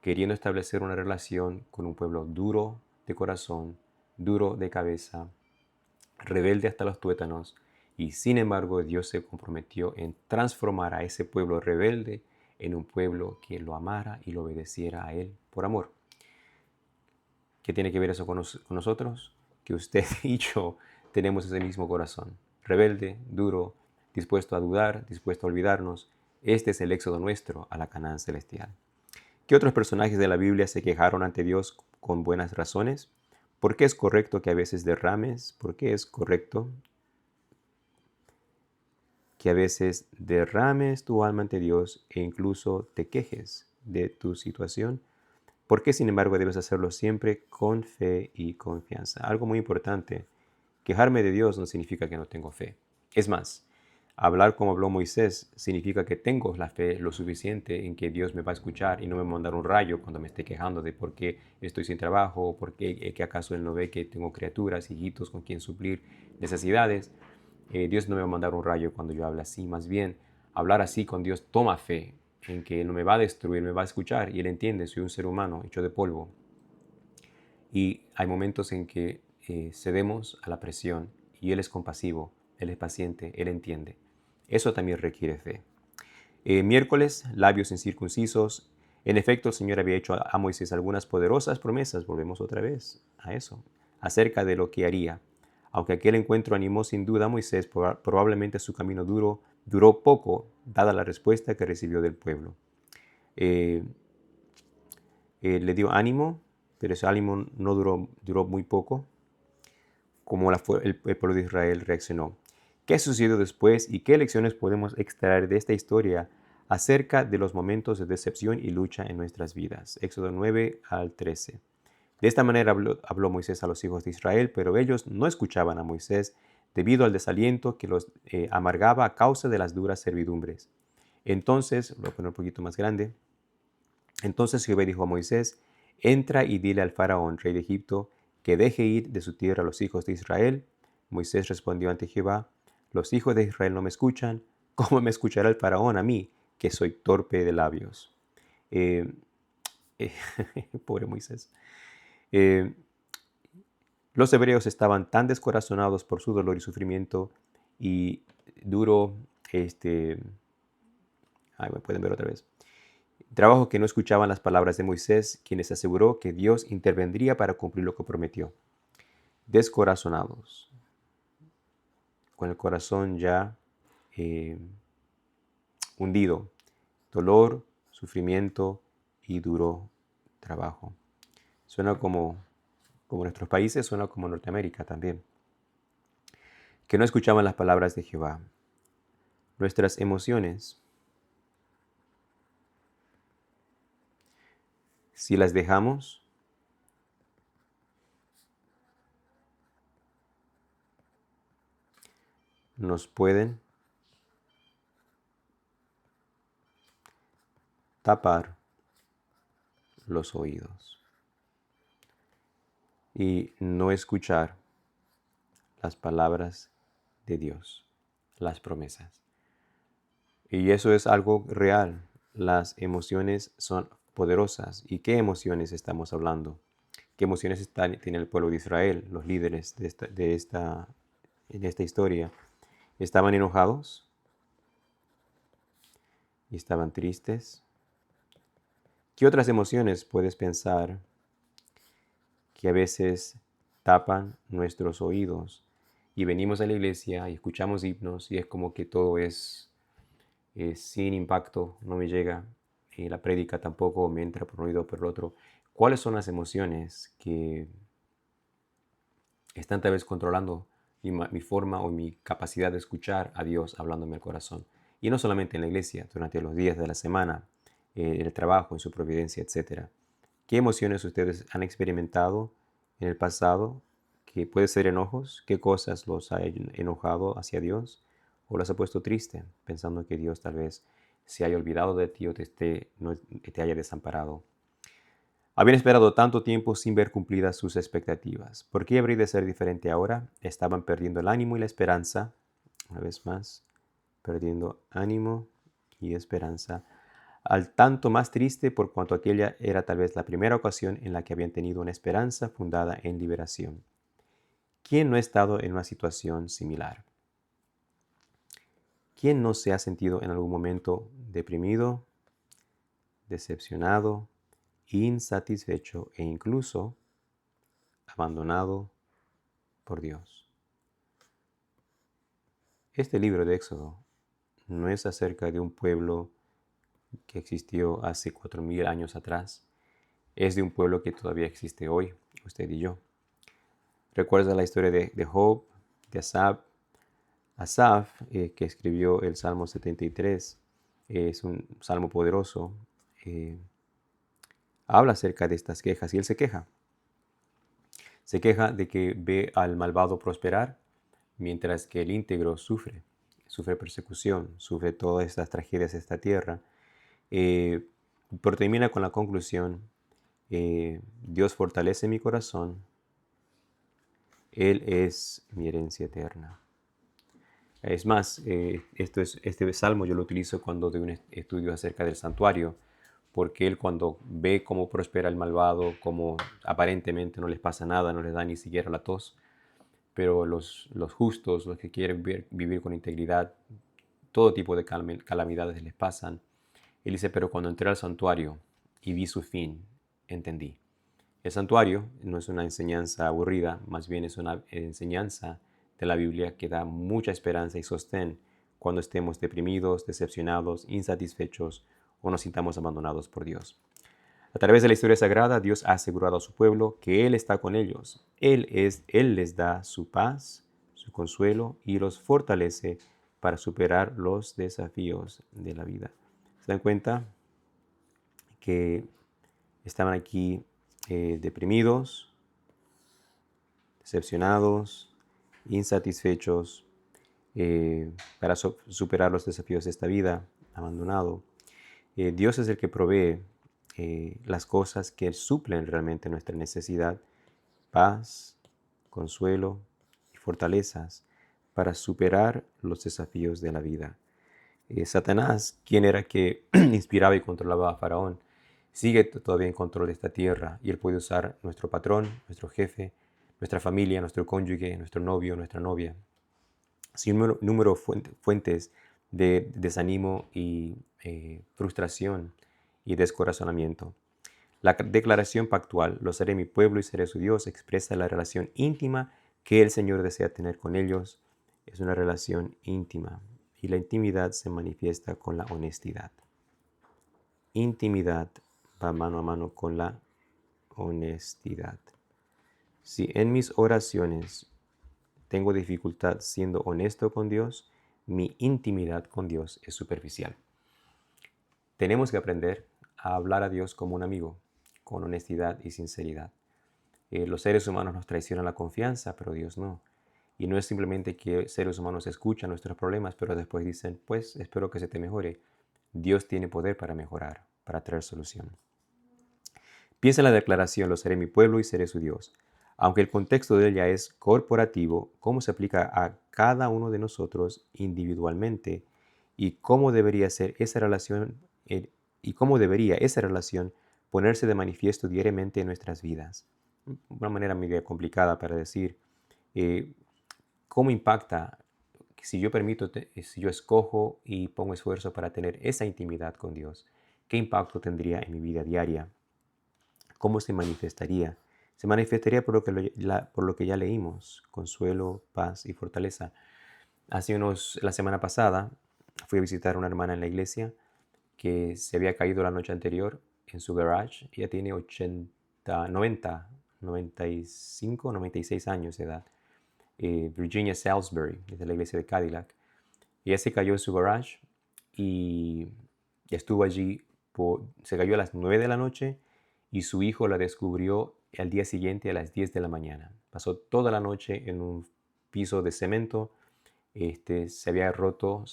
queriendo establecer una relación con un pueblo duro de corazón, duro de cabeza, rebelde hasta los tuétanos, y sin embargo Dios se comprometió en transformar a ese pueblo rebelde en un pueblo que lo amara y lo obedeciera a Él por amor. ¿Qué tiene que ver eso con nosotros? Que usted y yo tenemos ese mismo corazón, rebelde, duro, dispuesto a dudar, dispuesto a olvidarnos. Este es el éxodo nuestro a la Canaán celestial. ¿Qué otros personajes de la Biblia se quejaron ante Dios con buenas razones? ¿Por qué es correcto que a veces derrames? ¿Por qué es correcto que a veces derrames tu alma ante Dios e incluso te quejes de tu situación? ¿Por qué, sin embargo, debes hacerlo siempre con fe y confianza? Algo muy importante, quejarme de Dios no significa que no tengo fe. Es más, hablar como habló Moisés significa que tengo la fe lo suficiente en que Dios me va a escuchar y no me va a mandar un rayo cuando me esté quejando de por qué estoy sin trabajo, o por qué que acaso Él no ve que tengo criaturas, hijitos con quien suplir necesidades. Dios no me va a mandar un rayo cuando yo hable así. Más bien, hablar así con Dios toma fe en que Él no me va a destruir, me va a escuchar y Él entiende, soy un ser humano hecho de polvo. Y hay momentos en que cedemos a la presión y Él es compasivo, Él es paciente, Él entiende. Eso también requiere fe. Miércoles, labios incircuncisos. En efecto, el Señor había hecho a Moisés algunas poderosas promesas, volvemos otra vez a eso, acerca de lo que haría. Aunque aquel encuentro animó sin duda a Moisés, probablemente su camino duró poco, dada la respuesta que recibió del pueblo. Le dio ánimo, pero ese ánimo no duró muy poco, como el pueblo de Israel reaccionó. ¿Qué sucedió después y qué lecciones podemos extraer de esta historia acerca de los momentos de decepción y lucha en nuestras vidas? Éxodo 9 al 13. De esta manera habló Moisés a los hijos de Israel, pero ellos no escuchaban a Moisés debido al desaliento que los amargaba a causa de las duras servidumbres. Entonces, lo voy a poner un poquito más grande. Entonces Jehová dijo a Moisés, entra y dile al faraón, rey de Egipto, que deje ir de su tierra a los hijos de Israel. Moisés respondió ante Jehová, los hijos de Israel no me escuchan, ¿cómo me escuchará el faraón a mí, que soy torpe de labios? Pobre Moisés. Los hebreos estaban tan descorazonados por su dolor y sufrimiento y duro, me pueden ver otra vez. Trabajo que no escuchaban las palabras de Moisés, quienes aseguró que Dios intervendría para cumplir lo que prometió. Descorazonados, con el corazón ya eh, hundido, dolor, sufrimiento y duro trabajo. Suena como nuestros países, suena como Norteamérica también. Que no escuchaban las palabras de Jehová. Nuestras emociones, si las dejamos, nos pueden tapar los oídos y no escuchar las palabras de Dios, las promesas. Y eso es algo real. Las emociones son poderosas. ¿Y qué emociones estamos hablando? ¿Qué emociones tiene el pueblo de Israel, los líderes en esta historia? ¿Estaban enojados? ¿Y estaban tristes? ¿Qué otras emociones puedes pensar que a veces tapan nuestros oídos? Y venimos a la iglesia y escuchamos himnos y es como que todo es sin impacto, no me llega, la prédica tampoco me entra por un oído o por el otro. ¿Cuáles son las emociones que están tal vez controlando mi forma o mi capacidad de escuchar a Dios hablándome al corazón? Y no solamente en la iglesia, durante los días de la semana, en el trabajo, en su providencia, etc. ¿Qué emociones ustedes han experimentado en el pasado? Que puede ser enojos, qué cosas los ha enojado hacia Dios o los ha puesto triste, pensando que Dios tal vez se haya olvidado de ti o te haya desamparado. Habían esperado tanto tiempo sin ver cumplidas sus expectativas. ¿Por qué habría de ser diferente ahora? Estaban perdiendo el ánimo y la esperanza. Una vez más, perdiendo ánimo y esperanza. Al tanto más triste por cuanto aquella era tal vez la primera ocasión en la que habían tenido una esperanza fundada en liberación. ¿Quién no ha estado en una situación similar? ¿Quién no se ha sentido en algún momento deprimido, decepcionado, insatisfecho e incluso abandonado por Dios? Este libro de Éxodo no es acerca de un pueblo que existió hace 4000 años atrás, es de un pueblo que todavía existe hoy, usted y yo. Recuerda la historia de Job, de Asaf. Asaf, que escribió el Salmo 73, es un salmo poderoso, habla acerca de estas quejas y él se queja. Se queja de que ve al malvado prosperar mientras que el íntegro sufre persecución, sufre todas estas tragedias de esta tierra. Pero termina con la conclusión, Dios fortalece mi corazón, Él es mi herencia eterna. Es más, este salmo yo lo utilizo cuando doy un estudio acerca del santuario, porque él cuando ve cómo prospera el malvado, cómo aparentemente no les pasa nada, no les da ni siquiera la tos, pero los justos, los que quieren vivir con integridad, todo tipo de calamidades les pasan. Él dice, pero cuando entré al santuario y vi su fin, entendí. El santuario no es una enseñanza aburrida, más bien es una enseñanza de la Biblia que da mucha esperanza y sostén cuando estemos deprimidos, decepcionados, insatisfechos o nos sintamos abandonados por Dios. A través de la historia sagrada, Dios ha asegurado a su pueblo que Él está con ellos. Él les da su paz, su consuelo y los fortalece para superar los desafíos de la vida. ¿Se dan cuenta que estaban aquí deprimidos, decepcionados, insatisfechos, para superar los desafíos de esta vida, abandonado? Dios es el que provee las cosas que suplen realmente nuestra necesidad, paz, consuelo y fortalezas para superar los desafíos de la vida. Satanás, quien era que inspiraba y controlaba a Faraón, sigue todavía en control de esta tierra y él puede usar nuestro patrón, nuestro jefe, nuestra familia, nuestro cónyuge, nuestro novio, nuestra novia, sin número fuentes de desánimo y frustración y descorazonamiento. La declaración pactual, los haré mi pueblo y seré su Dios, expresa la relación íntima que el Señor desea tener con ellos. Es una relación íntima y la intimidad se manifiesta con la honestidad. Intimidad va mano a mano con la honestidad. Si en mis oraciones tengo dificultad siendo honesto con Dios, mi intimidad con Dios es superficial. Tenemos que aprender a hablar a Dios como un amigo, con honestidad y sinceridad. Los seres humanos nos traicionan la confianza, pero Dios no. Y no es simplemente que seres humanos escuchan nuestros problemas, pero después dicen, pues espero que se te mejore. Dios tiene poder para mejorar, para traer solución. Piensa en la declaración, lo seré mi pueblo y seré su Dios. Aunque el contexto de ella es corporativo, ¿cómo se aplica a cada uno de nosotros individualmente? ¿Y cómo debería ser esa relación, ponerse de manifiesto diariamente en nuestras vidas? Una manera medio complicada para decir eh, cómo impacta si yo si yo escojo y pongo esfuerzo para tener esa intimidad con Dios. ¿Qué impacto tendría en mi vida diaria? ¿Cómo se manifestaría? Se manifestaría por lo que ya leímos, consuelo, paz y fortaleza. La semana pasada fui a visitar a una hermana en la iglesia que se había caído la noche anterior en su garage. Ella tiene 95, 96 años de edad. Virginia Salisbury, de la iglesia de Cadillac. Ella se cayó en su garage y estuvo allí, se cayó a las 9 de la noche y su hijo la descubrió al día siguiente a las 10 de la mañana. Pasó toda la noche en un piso de cemento. Se había roto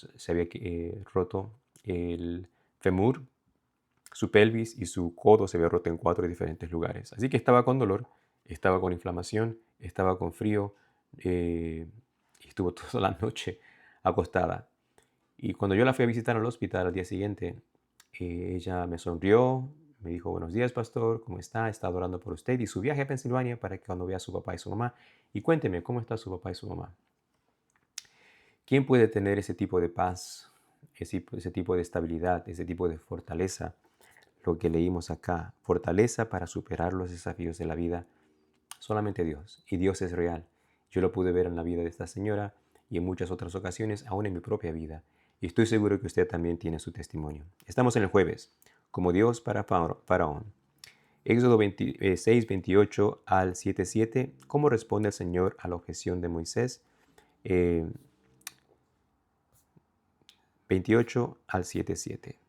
el fémur, su pelvis y su codo se había roto en 4 diferentes lugares. Así que estaba con dolor, estaba con inflamación, estaba con frío y estuvo toda la noche acostada. Y cuando yo la fui a visitar al hospital al día siguiente, ella me sonrió, me dijo, buenos días, pastor, ¿cómo está? Está orando por usted y su viaje a Pensilvania para que cuando vea a su papá y su mamá. Y cuénteme, ¿cómo está su papá y su mamá? ¿Quién puede tener ese tipo de paz, ese tipo de estabilidad, ese tipo de fortaleza? Lo que leímos acá, fortaleza para superar los desafíos de la vida, solamente Dios. Y Dios es real. Yo lo pude ver en la vida de esta señora y en muchas otras ocasiones, aún en mi propia vida. Y estoy seguro que usted también tiene su testimonio. Estamos en el jueves, como Dios para Faraón. Éxodo 26, 28 al 7:7. ¿Cómo responde el Señor a la objeción de Moisés? 28 al 7:7.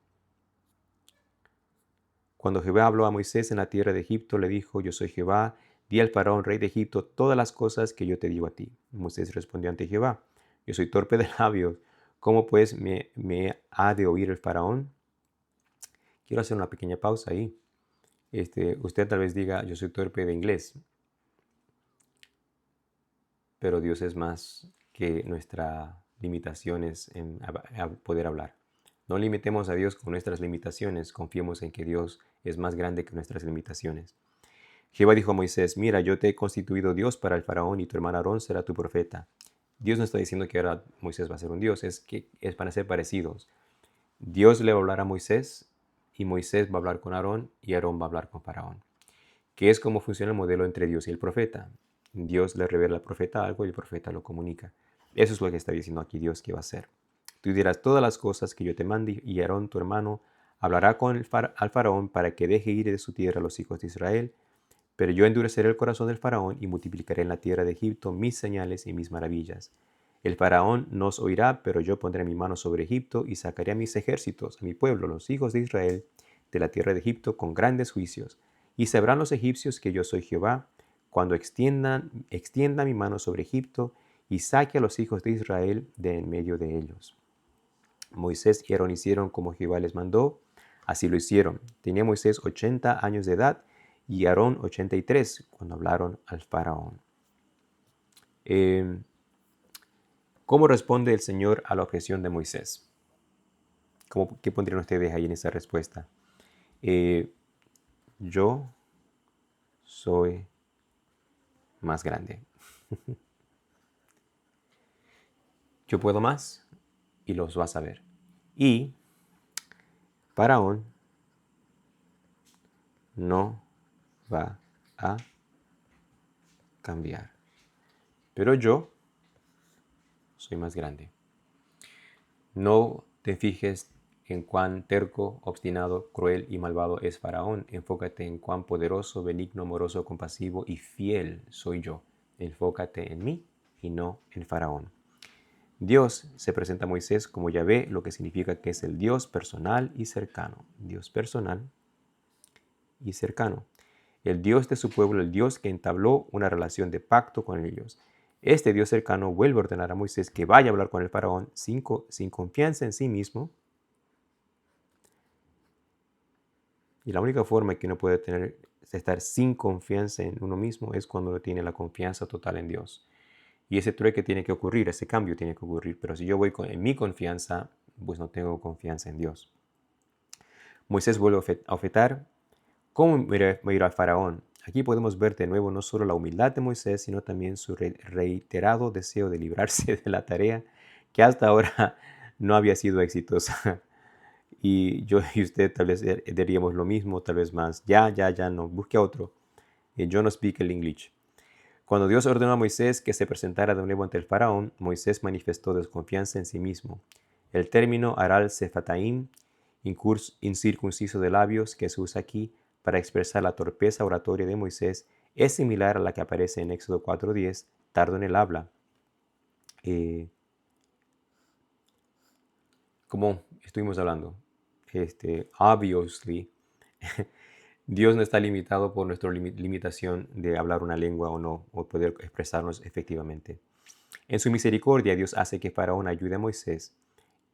Cuando Jehová habló a Moisés en la tierra de Egipto, le dijo, yo soy Jehová, di al faraón, rey de Egipto, todas las cosas que yo te digo a ti. Moisés respondió ante Jehová, yo soy torpe de labios, ¿cómo pues me ha de oír el faraón? Quiero hacer una pequeña pausa ahí. Usted tal vez diga, yo soy torpe de inglés, pero Dios es más que nuestras limitaciones en poder hablar. No limitemos a Dios con nuestras limitaciones, confiemos en que Dios es más grande que nuestras limitaciones. Jehová dijo a Moisés, mira, yo te he constituido Dios para el faraón y tu hermano Aarón será tu profeta. Dios no está diciendo que ahora Moisés va a ser un Dios, es que es para ser parecidos. Dios le va a hablar a Moisés y Moisés va a hablar con Aarón y Aarón va a hablar con Faraón. Que es como funciona el modelo entre Dios y el profeta. Dios le revela al profeta algo y el profeta lo comunica. Eso es lo que está diciendo aquí Dios que va a hacer. Tú dirás todas las cosas que yo te mande y Aarón tu hermano hablará al faraón para que deje ir de su tierra a los hijos de Israel. Pero yo endureceré el corazón del faraón y multiplicaré en la tierra de Egipto mis señales y mis maravillas. El faraón nos oirá, pero yo pondré mi mano sobre Egipto y sacaré a mis ejércitos, a mi pueblo, los hijos de Israel, de la tierra de Egipto con grandes juicios. Y sabrán los egipcios que yo soy Jehová, cuando extienda mi mano sobre Egipto y saque a los hijos de Israel de en medio de ellos. Moisés y Aarón hicieron como Jehová les mandó, así lo hicieron. Tenía Moisés 80 años de edad y Aarón 83 cuando hablaron al faraón. ¿Cómo responde el Señor a la objeción de Moisés? ¿Qué pondrían ustedes ahí en esa respuesta? Yo soy más grande. Yo puedo más y los vas a ver. Y Faraón no va a cambiar. Pero yo soy más grande. No te fijes en cuán terco, obstinado, cruel y malvado es Faraón. Enfócate en cuán poderoso, benigno, amoroso, compasivo y fiel soy yo. Enfócate en mí y no en Faraón. Dios se presenta a Moisés como Yahvé, lo que significa que es el Dios personal y cercano. Dios personal y cercano. El Dios de su pueblo, el Dios que entabló una relación de pacto con ellos. Este Dios cercano vuelve a ordenar a Moisés que vaya a hablar con el faraón sin confianza en sí mismo. Y la única forma que uno puede estar sin confianza en uno mismo es cuando uno tiene la confianza total en Dios. Y ese trueque tiene que ocurrir, ese cambio tiene que ocurrir. Pero si yo voy en mi confianza, pues no tengo confianza en Dios. Moisés vuelve a ofertar: ¿cómo me irá al faraón? Aquí podemos ver de nuevo no solo la humildad de Moisés, sino también su reiterado deseo de librarse de la tarea que hasta ahora no había sido exitosa. Y yo y usted tal vez diríamos lo mismo, tal vez más. Ya, no, busque a otro. Yo no speak el English. Cuando Dios ordenó a Moisés que se presentara de nuevo ante el faraón, Moisés manifestó desconfianza en sí mismo. El término aral sefataim, incircunciso de labios, que se usa aquí para expresar la torpeza oratoria de Moisés, es similar a la que aparece en Éxodo 4:10, tardo en el habla. Como estuvimos hablando, obviously, Dios no está limitado por nuestra limitación de hablar una lengua o no, o poder expresarnos efectivamente. En su misericordia, Dios hace que Faraón ayude a Moisés.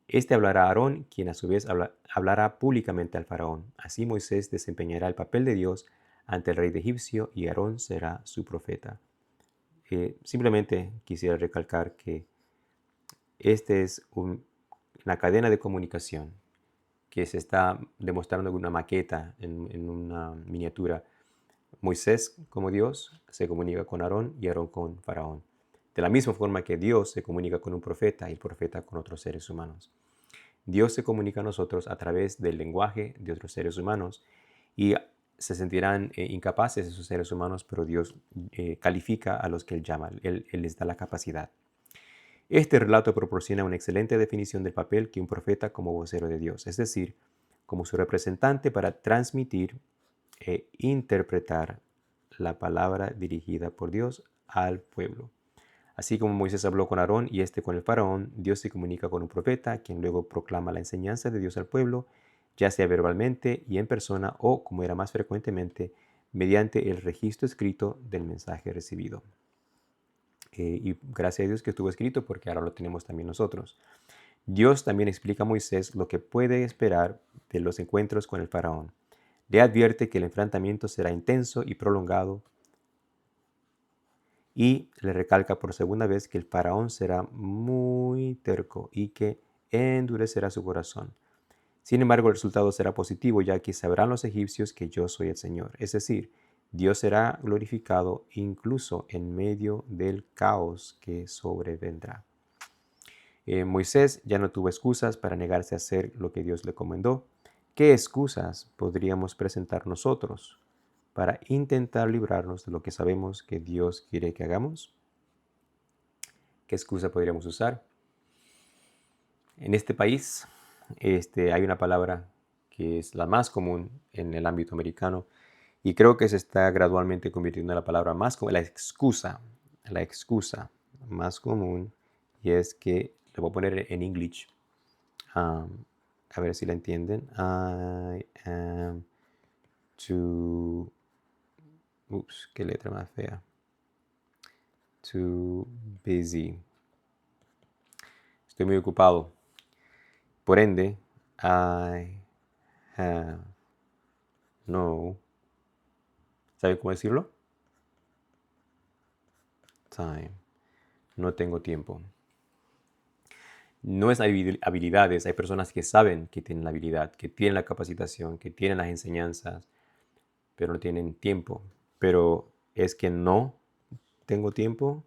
Este hablará a Aarón, quien a su vez hablará públicamente al faraón. Así Moisés desempeñará el papel de Dios ante el rey de Egipcio y Aarón será su profeta. Simplemente quisiera recalcar que este es una cadena de comunicación que se está demostrando en una maqueta, en una miniatura. Moisés como Dios se comunica con Aarón y Aarón con Faraón. De la misma forma que Dios se comunica con un profeta y el profeta con otros seres humanos. Dios se comunica a nosotros a través del lenguaje de otros seres humanos y se sentirán incapaces esos seres humanos, pero Dios califica a los que Él llama, Él les da la capacidad. Este relato proporciona una excelente definición del papel que un profeta como vocero de Dios, es decir, como su representante para transmitir e interpretar la palabra dirigida por Dios al pueblo. Así como Moisés habló con Aarón y este con el faraón, Dios se comunica con un profeta, quien luego proclama la enseñanza de Dios al pueblo, ya sea verbalmente y en persona o, como era más frecuentemente, mediante el registro escrito del mensaje recibido. Y gracias a Dios que estuvo escrito, porque ahora lo tenemos también nosotros. Dios también explica a Moisés lo que puede esperar de los encuentros con el faraón. Le advierte que el enfrentamiento será intenso y prolongado, y le recalca por segunda vez que el faraón será muy terco y que endurecerá su corazón. Sin embargo, el resultado será positivo, ya que sabrán los egipcios que yo soy el Señor. Es decir, Dios será glorificado incluso en medio del caos que sobrevendrá. Moisés ya no tuvo excusas para negarse a hacer lo que Dios le comendó. ¿Qué excusas podríamos presentar nosotros para intentar librarnos de lo que sabemos que Dios quiere que hagamos? ¿Qué excusa podríamos usar? En este país hay una palabra que es la más común en el ámbito americano y creo que se está gradualmente convirtiendo en la palabra más común, la excusa más común, y es que, le voy a poner en English, a ver si la entienden. I am too, qué letra más fea. Too busy. Estoy muy ocupado. Por ende, I have no, ¿sabe cómo decirlo? Time. No tengo tiempo. No es habilidades, hay personas que saben que tienen la habilidad, que tienen la capacitación, que tienen las enseñanzas, pero no tienen tiempo. Pero es que no tengo tiempo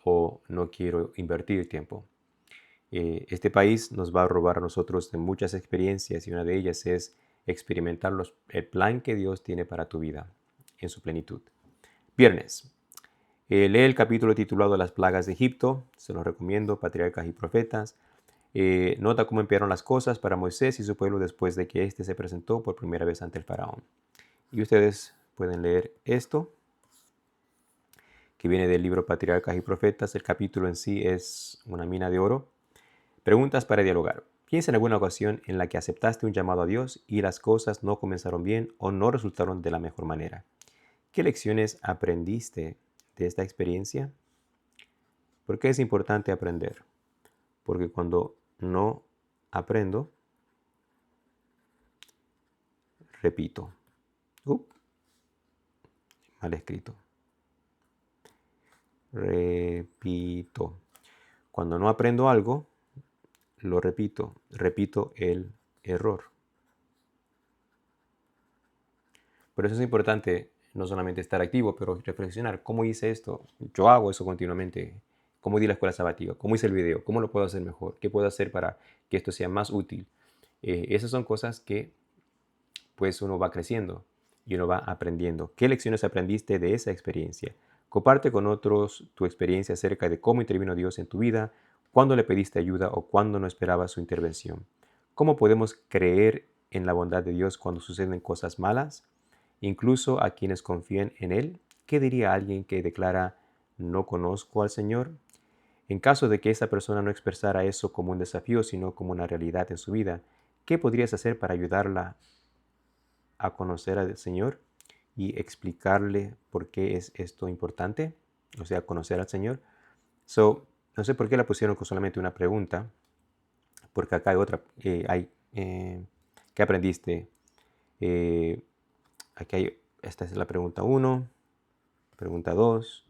o no quiero invertir tiempo. Este país nos va a robar a nosotros de muchas experiencias y una de ellas es experimentar el plan que Dios tiene para tu vida en su plenitud. Viernes. Lee el capítulo titulado Las plagas de Egipto. Se lo recomiendo, Patriarcas y Profetas. Nota cómo empeoraron las cosas para Moisés y su pueblo después de que éste se presentó por primera vez ante el faraón. Y ustedes pueden leer esto, que viene del libro Patriarcas y Profetas. El capítulo en sí es una mina de oro. Preguntas para dialogar. Piensa en alguna ocasión en la que aceptaste un llamado a Dios y las cosas no comenzaron bien o no resultaron de la mejor manera. ¿Qué lecciones aprendiste de esta experiencia? ¿Por qué es importante aprender? Porque cuando no aprendo, repito. Mal escrito. Repito. Cuando no aprendo algo, lo repito. Repito el error. Por eso es importante no solamente estar activo, pero reflexionar. ¿Cómo hice esto? Yo hago eso continuamente. ¿Cómo di la escuela sabática? ¿Cómo hice el video? ¿Cómo lo puedo hacer mejor? ¿Qué puedo hacer para que esto sea más útil? Esas son cosas que pues uno va creciendo y uno va aprendiendo. ¿Qué lecciones aprendiste de esa experiencia? Comparte con otros tu experiencia acerca de cómo intervino Dios en tu vida, cuándo le pediste ayuda o cuándo no esperabas su intervención. ¿Cómo podemos creer en la bondad de Dios cuando suceden cosas malas? Incluso a quienes confían en Él. ¿Qué diría alguien que declara no conozco al Señor? En caso de que esa persona no expresara eso como un desafío, sino como una realidad en su vida, ¿qué podrías hacer para ayudarla a conocer al Señor y explicarle por qué es esto importante? O sea, conocer al Señor. No sé por qué la pusieron con solamente una pregunta, porque acá hay otra. ¿Qué aprendiste? Esta es la pregunta 1, pregunta 2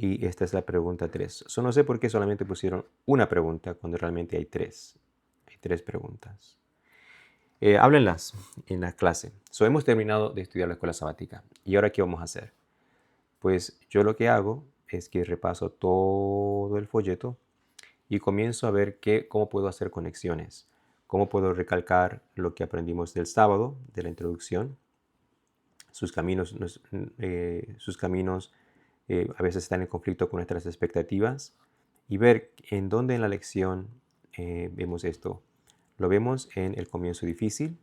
y esta es la pregunta 3. No sé por qué solamente pusieron una pregunta cuando realmente hay 3. Hay 3 preguntas. Háblenlas en la clase. Hemos terminado de estudiar la escuela sabática. ¿Y ahora qué vamos a hacer? Pues yo lo que hago es que repaso todo el folleto y comienzo a ver cómo puedo hacer conexiones. Cómo puedo recalcar lo que aprendimos del sábado, de la introducción. Sus caminos a veces están en conflicto con nuestras expectativas. Y ver en dónde en la lección vemos esto. Lo vemos en el comienzo difícil.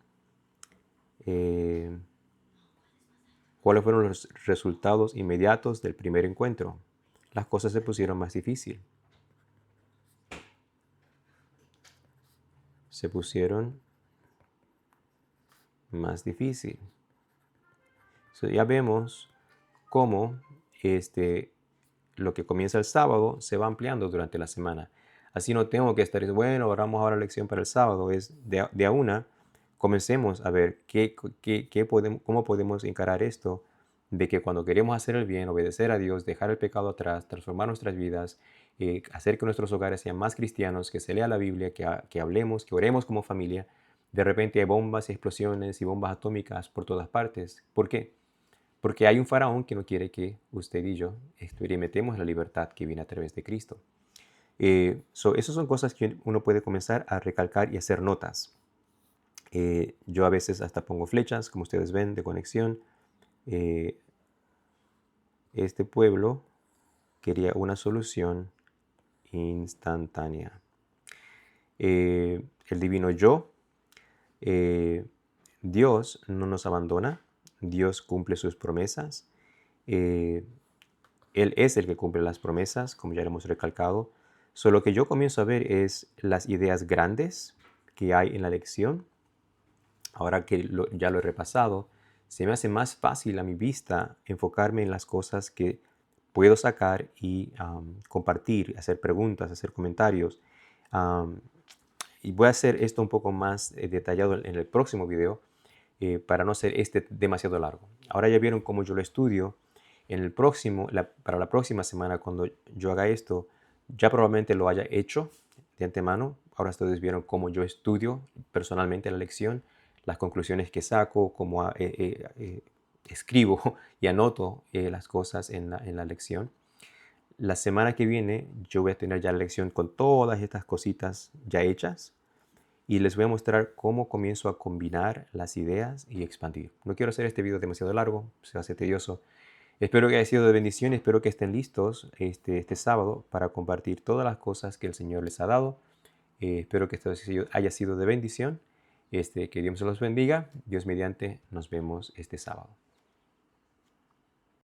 ¿Cuáles fueron los resultados inmediatos del primer encuentro? Las cosas se pusieron más difíciles. Se pusieron más difícil. Ya vemos cómo lo que comienza el sábado se va ampliando durante la semana. Así no tengo que estar, bueno, vamos ahora a la lección para el sábado. Es de a una, comencemos a ver cómo podemos encarar esto, de que cuando queremos hacer el bien, obedecer a Dios, dejar el pecado atrás, transformar nuestras vidas, hacer que nuestros hogares sean más cristianos, que se lea la Biblia, que hablemos, que oremos como familia, de repente hay bombas y explosiones y bombas atómicas por todas partes. ¿Por qué? Porque hay un faraón que no quiere que usted y yo experimentemos la libertad que viene a través de Cristo. Esas son cosas que uno puede comenzar a recalcar y hacer notas. Yo a veces hasta pongo flechas, como ustedes ven, de conexión. Este pueblo quería una solución instantánea. El divino yo, Dios no nos abandona, Dios cumple sus promesas. Él es el que cumple las promesas, como ya hemos recalcado. Lo que yo comienzo a ver es las ideas grandes que hay en la lección. Ahora que ya lo he repasado, se me hace más fácil a mi vista enfocarme en las cosas que puedo sacar y compartir, hacer preguntas, hacer comentarios. Y voy a hacer esto un poco más detallado en el próximo video para no hacer demasiado largo. Ahora ya vieron cómo yo lo estudio. Para la próxima semana, cuando yo haga esto, ya probablemente lo haya hecho de antemano. Ahora ustedes vieron cómo yo estudio personalmente la lección, las conclusiones que saco, cómo escribo y anoto las cosas en la lección. La semana que viene yo voy a tener ya la lección con todas estas cositas ya hechas y les voy a mostrar cómo comienzo a combinar las ideas y expandir. No quiero hacer este video demasiado largo, se hace tedioso. Espero que haya sido de bendición, espero que estén listos este sábado para compartir todas las cosas que el Señor les ha dado. Espero que esto haya sido de bendición. Que Dios se los bendiga. Dios mediante, nos vemos este sábado.